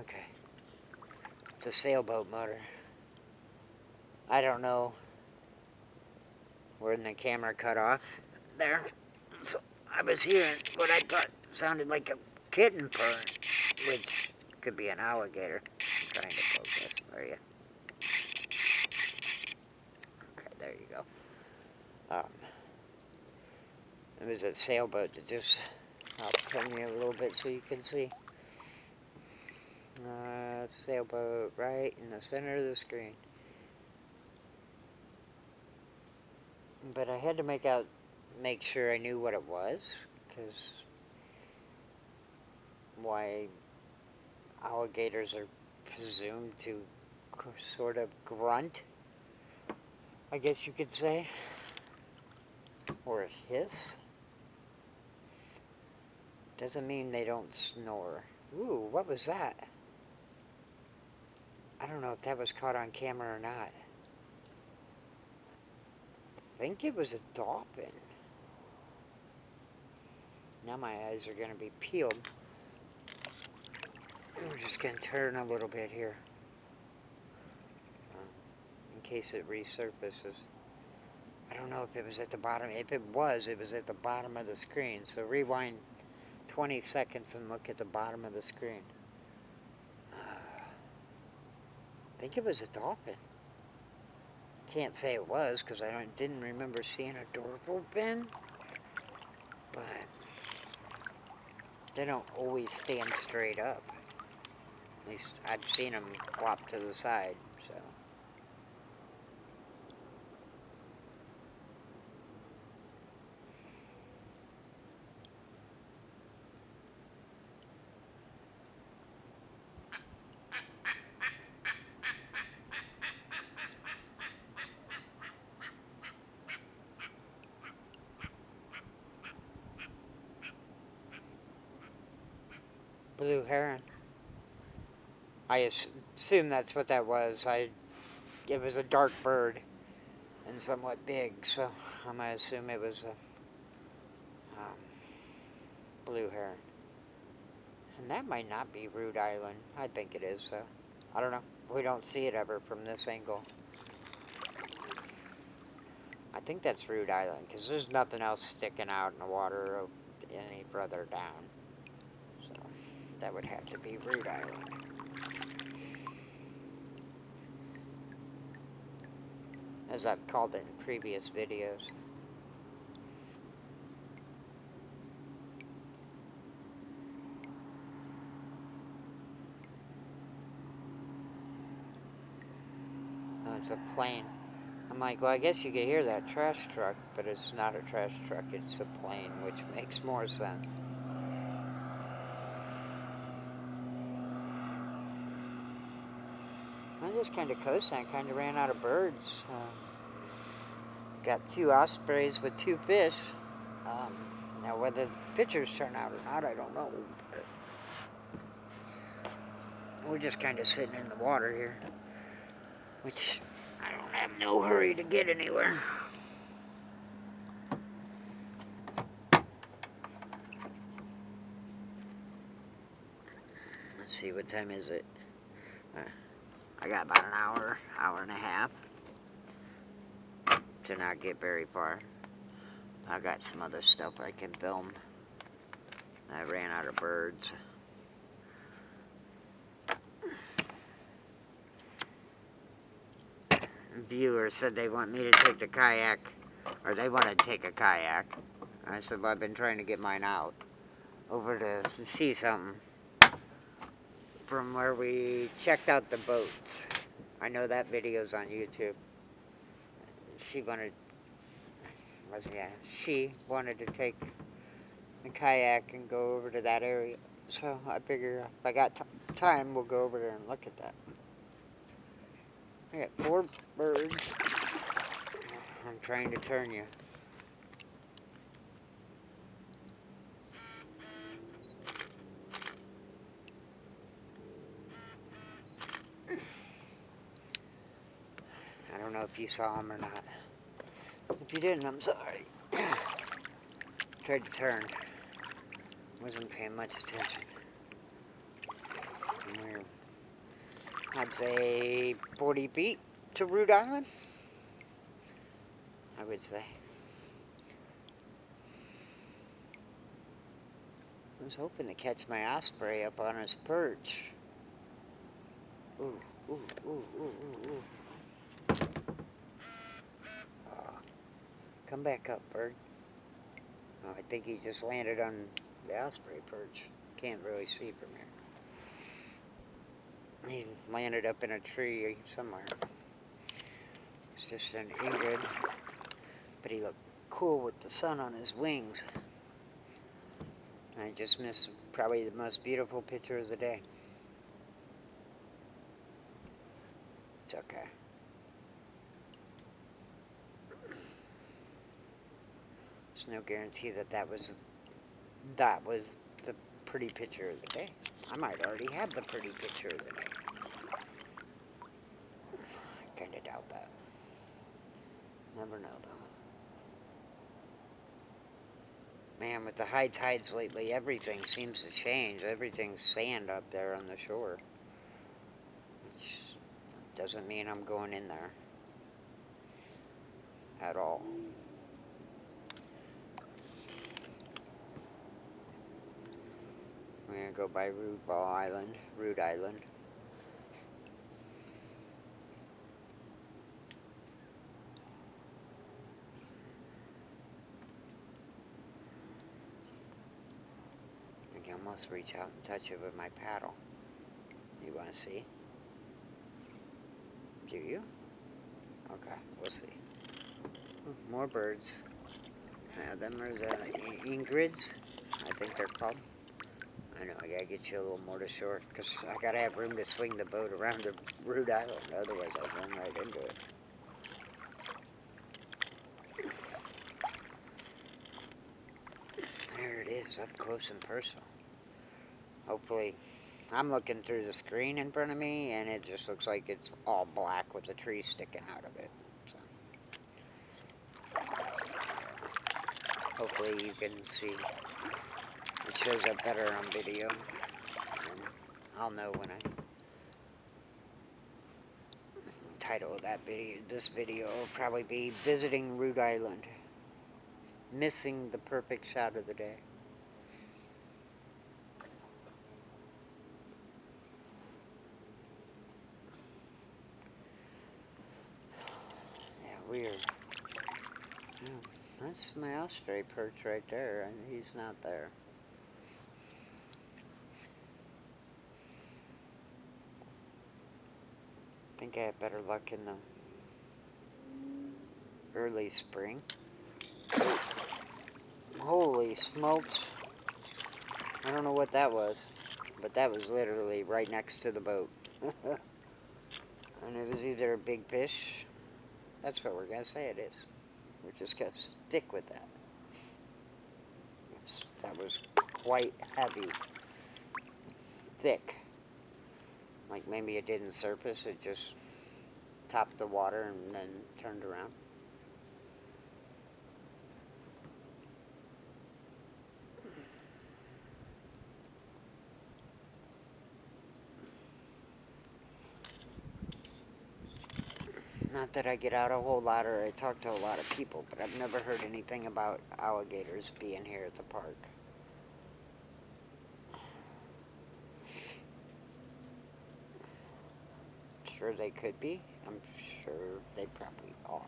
Okay. It's a sailboat motor. I don't know when the camera cut off there. So I was hearing what I thought sounded like a kitten purring, which could be an alligator. I'm trying to focus. There you. Okay, there you go. It was a sailboat that just, I'll turn you a little bit so you can see. Sailboat right in the center of the screen. But I had to make sure I knew what it was, because why alligators are presumed to sort of grunt, I guess you could say, or hiss. Doesn't mean they don't snore. Ooh, what was that? I don't know if that was caught on camera or not. I think it was a dolphin. Now my eyes are going to be peeled. We're just going to turn a little bit here, in case it resurfaces. I don't know if it was at the bottom. If it was at the bottom of the screen. So rewind 20 seconds and look at the bottom of the screen. I think it was a dolphin. Can't say it was because I didn't remember seeing a door open. But they don't always stand straight up. At least I've seen them flop to the side. So. Blue heron. I assume that's what that was. It was a dark bird and somewhat big, so I'm gonna assume it was a blue heron. And that might not be Root Island. I think it is, though. I don't know. We don't see it ever from this angle. I think that's Root Island, because there's nothing else sticking out in the water any further down. So that would have to be Root Island. As I've called it in previous videos. Oh, it's a plane. I'm like, well, I guess you could hear that trash truck, but it's not a trash truck, it's a plane, which makes more sense. I just kind of coasting. I kind of ran out of birds. Got 2 ospreys with 2 fish. Now, whether the pictures turn out or not, I don't know. But we're just kind of sitting in the water here, which I don't have no hurry to get anywhere. Let's see, what time is it? I got about an hour and a half to not get very far. I got some other stuff I can film. I ran out of birds. Viewers said they want me to take the kayak, or they want to take a kayak. I said, well, I've been trying to get mine out over to see something from where we checked out the boats. I know that video's on YouTube. She wanted to take a kayak and go over to that area. So I figure if I got time, we'll go over there and look at that. I got 4 birds. I'm trying to turn you. I don't know if you saw them or not. If you didn't, I'm sorry. Tried to turn. Wasn't paying much attention. We're, I'd say 40 feet to Root Island, I would say. I was hoping to catch my osprey up on his perch. Ooh, ooh, ooh, ooh, ooh, ooh. Oh, come back up, bird. Oh, I think he just landed on the osprey perch. Can't really see from here. He landed up in a tree somewhere. It's just an Ingrid, but he looked cool with the sun on his wings. I just missed probably the most beautiful picture of the day. It's okay. There's no guarantee that that was the pretty picture of the day. I might already have the pretty picture of the day. I kind of doubt that. Never know, though. Man, with the high tides lately, everything seems to change. Everything's sand up there on the shore. Which doesn't mean I'm going in there at all. We're going to go by Root Island. I can almost reach out and touch it with my paddle. You want to see? Do you? Okay, we'll see. More birds. Them are the Ingrids, I think they're called. I know, I gotta get you a little more to shore, because I gotta have room to swing the boat around the Root Island, otherwise I'll run right into it. There it is, up close and personal. Hopefully, I'm looking through the screen in front of me, and it just looks like it's all black with a tree sticking out of it. So, hopefully you can see. It shows up better on video. And I'll know when I title of this video will probably be Visiting Root Island. Missing the perfect shot of the day. Yeah, weird. Oh, that's my osprey perch right there, and he's not there. I think I have better luck in the early spring. Holy smokes. I don't know what that was, but that was literally right next to the boat. And it was either a big fish. That's what we're going to say it is. We're just going to stick with that. Yes, that was quite heavy. Thick. Like maybe it didn't surface, it just topped the water and then turned around. Not that I get out a whole lot or I talk to a lot of people, but I've never heard anything about alligators being here at the park. Sure they could be. I'm sure they probably are.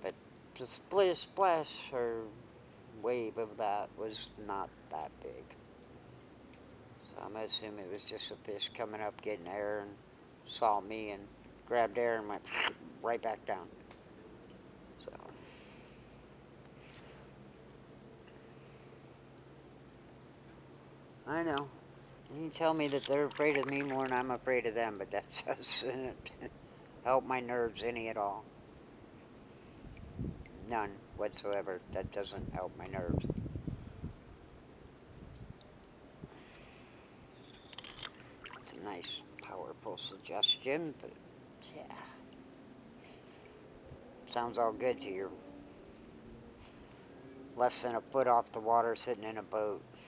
But the splash or wave of that was not that big. So I'm going to assume it was just a fish coming up, getting air, and saw me and grabbed air and went right back down. So I know. You tell me that they're afraid of me more than I'm afraid of them, but that doesn't help my nerves any at all. None whatsoever. That doesn't help my nerves. It's a nice, powerful suggestion, but yeah. Sounds all good to you. Less than a foot off the water sitting in a boat.